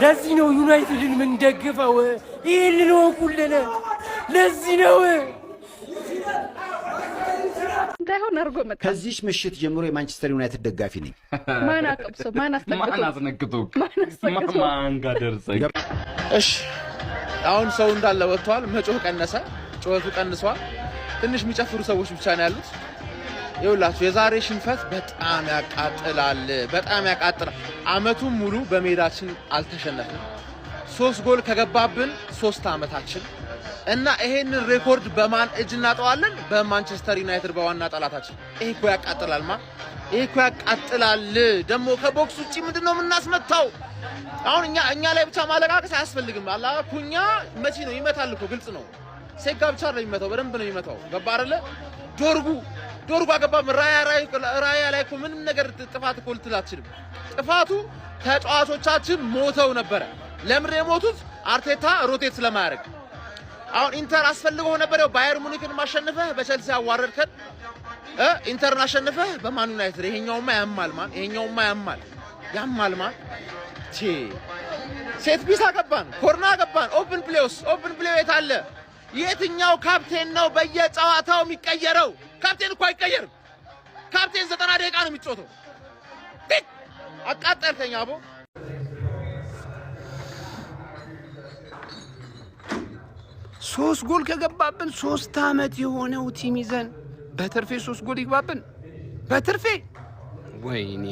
ለዚህ ነው ዩናይትድን ምን ደግፈው ይሄን ነው ኩለለ ለዚህ ነው እንዳይሆን አርጎ መጣ። ከዚህ ምሽት ጀምሮ የማንቸስተር ዩናይትድ ደጋፊ ነኝ። ማን አቀብሶ ማን አስነክቶ ማን ጋር ደርሰኝ። እሺ አሁን ሰው እንዳለ ወጥቷል። መጮህ ቀነሰ፣ ጩኸቱ ቀንሷል። ትንሽ የሚጨፍሩ ሰዎች ብቻ ነው ያሉት። ይኸውላችሁ የዛሬ ሽንፈት በጣም ያቃጥላል፣ በጣም ያቃጥላል። አመቱን ሙሉ በሜዳችን አልተሸነፍንም። 3 ጎል ከገባብን 3 አመታችን እና ይሄንን ሬኮርድ በማን እጅ እናጠዋለን? በማንቸስተር ዩናይትድ በዋና ጠላታችን። ይሄ እኮ ያቃጥላል ይሄ እኮ ያቃጥላል። ደግሞ ከቦክስ ውጪ ምንድነው የምናስመታው? አሁን እኛ ላይ ብቻ ማለቃቀስ አያስፈልግም። አላህ ኩኛ መቼ ነው ይመታል እኮ ግልጽ ነው። ሴጋ ብቻ ነው የሚመታው፣ በደንብ ነው የሚመታው። ገባ አይደለ? ዶርጉ አገባም ራያ ላይ እኮ ምንም ነገር ጥፋት እኮ ልትል አትችልም። ጥፋቱ ተጫዋቾቻችን ሞተው ነበረ። ለምን የሞቱት? አርቴታ ሮቴት ስለማያደርግ። አሁን ኢንተር አስፈልገው ነበር። ባየር ሙኒክን ማሸነፈህ በቸልሲ አዋረድከን። ኢንተርን አሸነፈህ በማን ዩናይትድ። ይሄኛውማ ያማል ማን ሴት ፒስ አገባን፣ ኮርና አገባን፣ ኦፕን ፕሌይ የት አለ? የትኛው ካፕቴን ነው በየጨዋታው የሚቀየረው? ካፕቴን እኮ አይቀየርም። ካፕቴን 90 ደቂቃ ነው የሚጫወተው። አቃጠልከኝ አቦ። ሶስት ጎል ከገባብን 3 አመት የሆነው ቲም ይዘን በትርፌ 3 ጎል ይግባብን በትርፌ። ወይኔ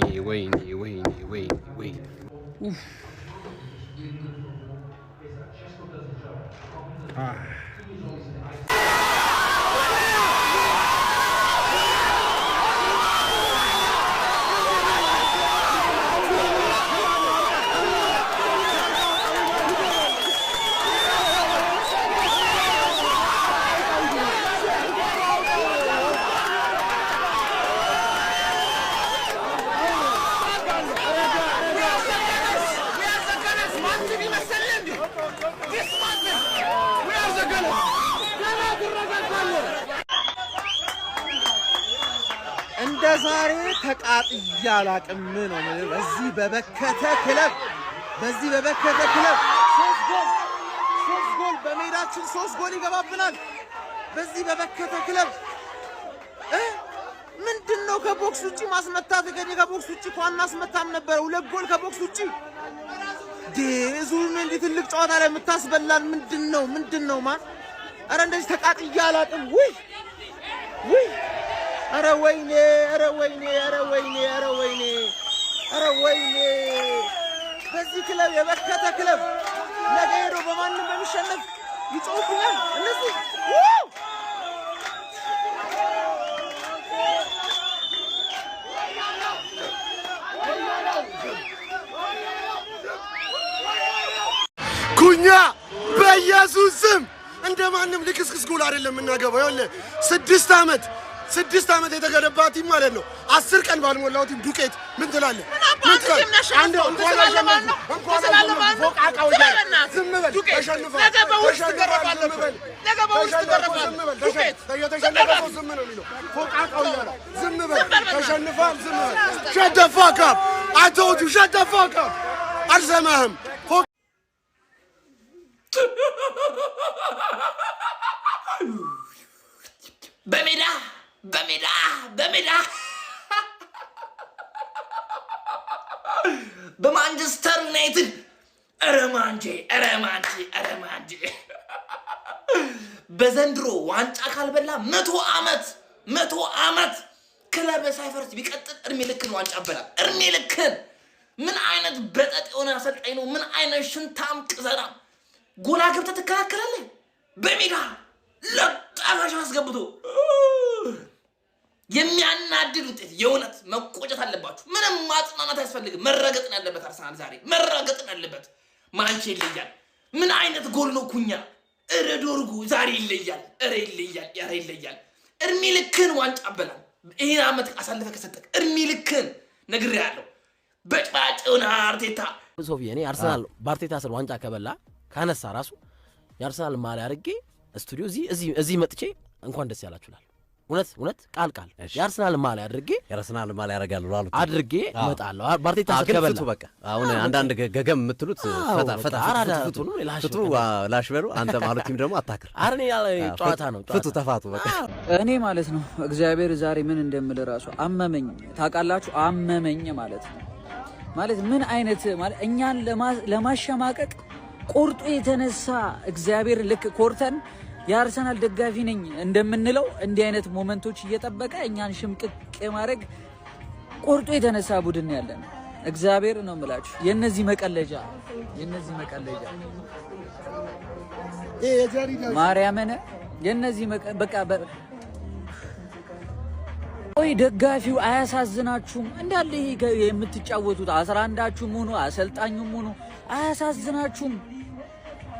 እንደ ዛሬ ተቃጥያ አላቅም ነው ማለት። በዚህ በበከተ ክለብ 3 ጎል በሜዳችን 3 ጎል ይገባብናል። በዚህ በበከተ ክለብ ምንድነው? ከቦክስ ውጪ ማስመታት ከቦክስ ውጪ እንኳን ማስመታም ነበር። 2 ጎል ከቦክስ ውጪ ዙሩን እንዴ ትልቅ ጨዋታ ላይ የምታስበላን ምንድነው ማን? አረ እንደዚህ ተቃጥያ አላቅም። ውይ አረ ወይኔ በዚህ ክለብ የበከተ ክለብ ነገ ሄዶ በማንም በሚሸነፍ ይጮህብኛል እነሱ። ኩኛ በኢየሱስ ስም እንደማንም ልክስክስ ጎል አይደለም እናገባው። ይኸውልህ 6 ዓመት የተገነባ ቲም ማለት ነው። 10 ቀን ባልሞላው ቲም ዱቄት ምን ትላለህ? አልሰማህም? በሜዳ በማንቸስተር ዩናይትድ አረማንጄ በዘንድሮ ዋንጫ ካልበላ 100 ዓመት ክለብ ሳይፈርስ ቢቀጥል እርሜ ልክን ዋንጫ በላ። እርሜ ልክን። ምን አይነት በጠጥ የሆነ አሰልጣኝ ነው? ምን አይነት ሽንታም ቅዘና። ጎላ ገብተህ ትከላከላለህ በሜዳ ለጣፋሽ አስገብቶ የሚያናድድ ውጤት። የእውነት መቆጨት አለባችሁ። ምንም ማጽናናት አያስፈልግም። መረገጥን ያለበት አርሰናል ዛሬ መረገጥን ያለበት። ማንቼ ይለያል። ምን አይነት ጎል ነው ኩኛ? እረ ዶርጉ ዛሬ ይለያል። ይለያል። እርሜ ልክን ዋንጫ አበላል። ይሄን አመት አሳልፈ ከሰጠክ እርሜ ልክን ነግሬሃለሁ። በጭባጭውን አርቴታ ሶፊ እኔ አርሰናል በአርቴታ ስር ዋንጫ ከበላ ካነሳ ራሱ የአርሰናል ማሊያ አድርጌ ስቱዲዮ እዚህ መጥቼ እንኳን ደስ ያላችሁላል። እውነት ቃል የአርሰናል ማሊያ አድርጌ እመጣለሁ ባርቴታ ተከበለ በቃ አሁን አንዳንድ ገገም የምትሉት ፈታ ፍቱ ላሽበሩ አንተ ማለትም ደግሞ አታክር አርኔ ጨዋታ ነው ፍቱ ተፋቱ በቃ እኔ ማለት ነው እግዚአብሔር ዛሬ ምን እንደምል ራሱ አመመኝ ታውቃላችሁ አመመኝ ማለት ነው ማለት ምን አይነት ማለት እኛን ለማሸማቀቅ ቆርጦ የተነሳ እግዚአብሔር ልክ ኮርተን የአርሰናል ደጋፊ ነኝ እንደምንለው እንዲህ አይነት ሞመንቶች እየጠበቀ እኛን ሽምቅቅ ማድረግ ቆርጦ የተነሳ ቡድን ያለን እግዚአብሔር ነው የምላችሁ የነዚህ መቀለጃ ማርያምን የነዚህ በቃ ወይ ደጋፊው አያሳዝናችሁም እንዳለ የምትጫወቱት 11ዳችሁም ሆኖ አሰልጣኙም ሆኖ አያሳዝናችሁም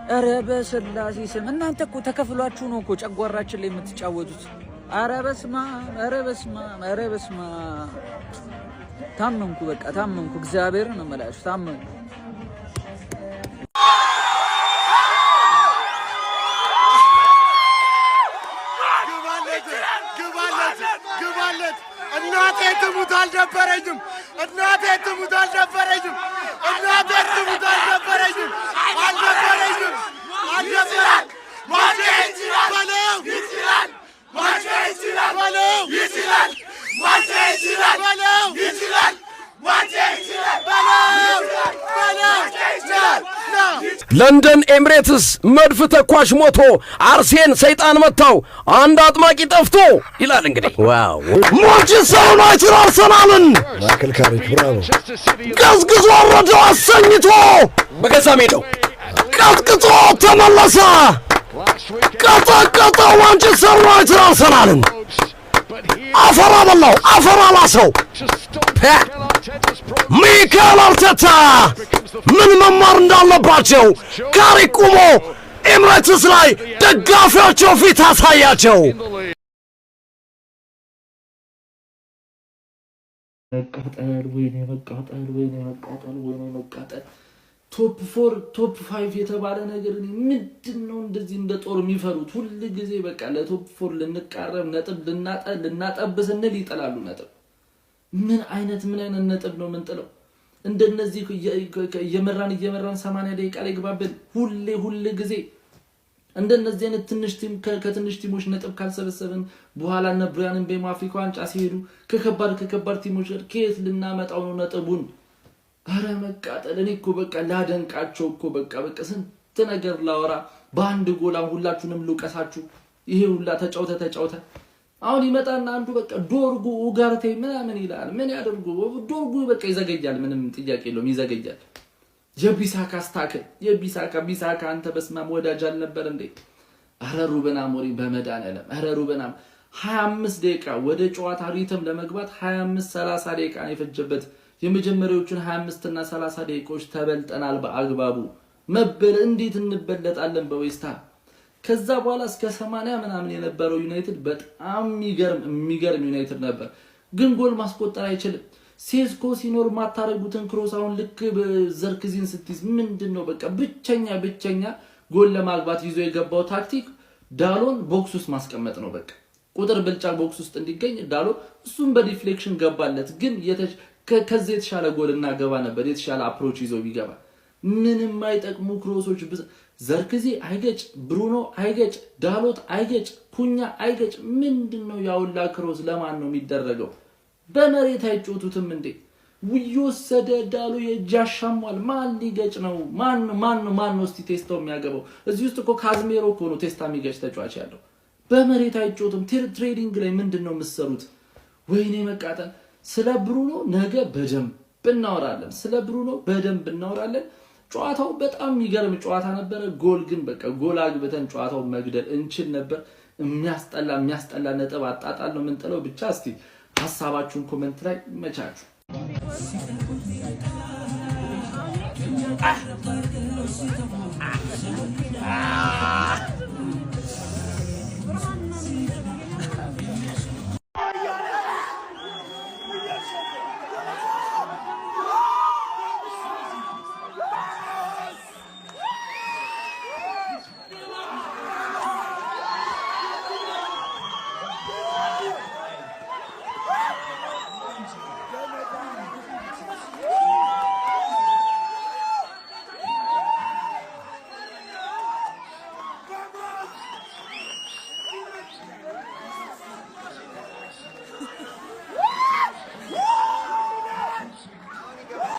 ኧረ በስላሴ ስም እናንተ እኮ ተከፍሏችሁ ነው እኮ ጨጓራችን ላይ የምትጫወቱት ኧረ በስመ አብ ታመንኩ በቃ ታመንኩ እግዚአብሔር ነው የምላችሁ ታመንኩ ግባለት እናቴ ትሙት አልደበረኝም ለንደን ኤምሬትስ መድፍ ተኳሽ ሞቶ አርሴን ሰይጣን መታው አንድ አጥማቂ ጠፍቶ ይላል እንግዲህ ዋው ማንቸስተር ዩናይትድ አርሰናልን ማይክል ካሪክ ብራቮ ገዝግዞ ወረደው አሰኝቶ በገዛ ሜዳው ቀጥቅጦ ተመለሰ ቀጠቀጠው ማንቸስተር ዩናይትድ አርሰናልን አፈር አበላው አፈር አላሰው ሚካኤል አርቴታ ምን መማር እንዳለባቸው ካሪክ ቁሞ ኤምሬትስ ላይ ደጋፊዎቸው ፊት አሳያቸው መቃጠል ቶፕ 4 ቶፕ 5 የተባለ ነገር ምንድነው እንደዚህ እንደ ጦር የሚፈሩት ሁሉ ጊዜ በቃ ለቶፕ 4 ልንቃረብ ነጥብ ልናጠብ ስንል ይጠላሉ ነጥብ ምን አይነት ነጥብ ነው ምንጥለው እንደነዚህ እየመራን 80 ደቂቃ ላይ ግባብን ሁሉ ጊዜ እንደነዚህ አይነት ትንሽ ቲም ከትንሽ ቲሞች ነጥብ ካልሰበሰብን በኋላ ነብራንን በአፍሪካ ዋንጫ ሲሄዱ ከከባድ ቲሞች ጋር ከየት ልናመጣው ነው ነጥቡን አረ መቃጠል እኔ እኮ በቃ ላደንቃቸው እኮ በቃ ስንት ነገር ላወራ በአንድ ጎላ ሁላችሁንም ልውቀሳችሁ ይሄ ሁላ ተጫውተ አሁን ይመጣና አንዱ በቃ ዶርጉ ኡጋርቴ ምናምን ይላል ምን ያደርጉ ዶርጉ በቃ ይዘገያል ምንም ጥያቄ የለውም ይዘገያል የቢሳካ ስታከል ቢሳካ አንተ በስማም ወዳጅ አልነበር እንዴ አረ ሩበን አሞሪም በመዳንያለም አረ ሩበን 25 ደቂቃ ወደ ጨዋታ ሪትም ለመግባት 25-30 ደቂቃ ነው የፈጀበት የመጀመሪያዎቹን 25 እና 30 ደቂቃዎች ተበልጠናል በአግባቡ መበል እንዴት እንበለጣለን በዌስታ ከዛ በኋላ እስከ 80 ምናምን የነበረው ዩናይትድ በጣም የሚገርም ዩናይትድ ነበር ግን ጎል ማስቆጠር አይችልም ሴስኮ ሲኖር ማታረጉትን ክሮስ አሁን ልክ በዘርክዚን ስትይዝ ምንድነው በቃ ብቸኛ ጎል ለማግባት ይዞ የገባው ታክቲክ ዳሎን ቦክስ ውስጥ ማስቀመጥ ነው በቃ ቁጥር ብልጫ ቦክስ ውስጥ እንዲገኝ ዳሎ እሱም በዲፍሌክሽን ገባለት ግን ከዚህ የተሻለ ጎልና ገባ ነበር የተሻለ አፕሮች ይዞ ቢገባ ምንም አይጠቅሙ ክሮሶች ዘርክዚ አይገጭ ብሩኖ አይገጭ ዳሎት አይገጭ ኩኛ አይገጭ ምንድነው ያውላ ክሮስ ለማን ነው የሚደረገው በመሬት አይጮቱትም እንዴ ወይወሰደ ዳሎ የጃሻሟል ማን ሊገጭ ነው ማን ነው እስቲ ቴስታው የሚያገባው እዚህ ውስጥ እኮ ካዝሜሮ እኮ ነው ቴስታ የሚገጭ ተጫዋች ያለው በመሬት አይጮቱም ትሬዲንግ ላይ ምንድነው የምትሰሩት ወይኔ መቃጠል ስለ ብሩኖ ነገ በደንብ እናወራለን ጨዋታው በጣም የሚገርም ጨዋታ ነበር ጎል ግን በቃ ጎል አግብተን ጨዋታው መግደል እንችል ነበር የሚያስጠላ ነጥብ አጣጣል ነው ምንጥለው ብቻ እስቲ ሐሳባችሁን ኮሜንት ላይ መቻችሁ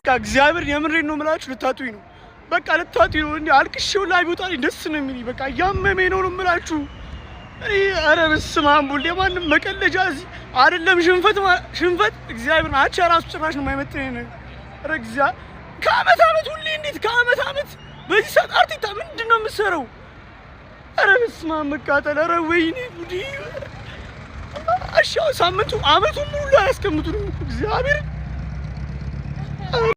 እግዚአብሔር የምሬን ነው የምላችሁ ልታጡኝ ነው በቃ ልታጡኝ ነው እንዴ አልቅሼው ላይ ቢወጣልኝ ደስ ነው የሚለኝ በቃ ያመመኝ ነው የምላችሁ እኔ ኧረ በስመ አብ ወልድ የማንም መቀለጃ እዚህ አይደለም ሽንፈት እግዚአብሔር አቻ ራሱ ጭራሽ ነው የማይመጥነኝ ነው ኧረ እግዚአብሔር ከዓመት ሁሌ እንዴት ከዓመት በዚህ ሰዓት አርቲታ ምንድነው የምትሰራው ኧረ በስመ አብ መቃጠል ኧረ ወይኔ ጉዴ አሻው ሳምንቱ ዓመቱን ሙሉ ያስቀምጡኝ እግዚአብሔር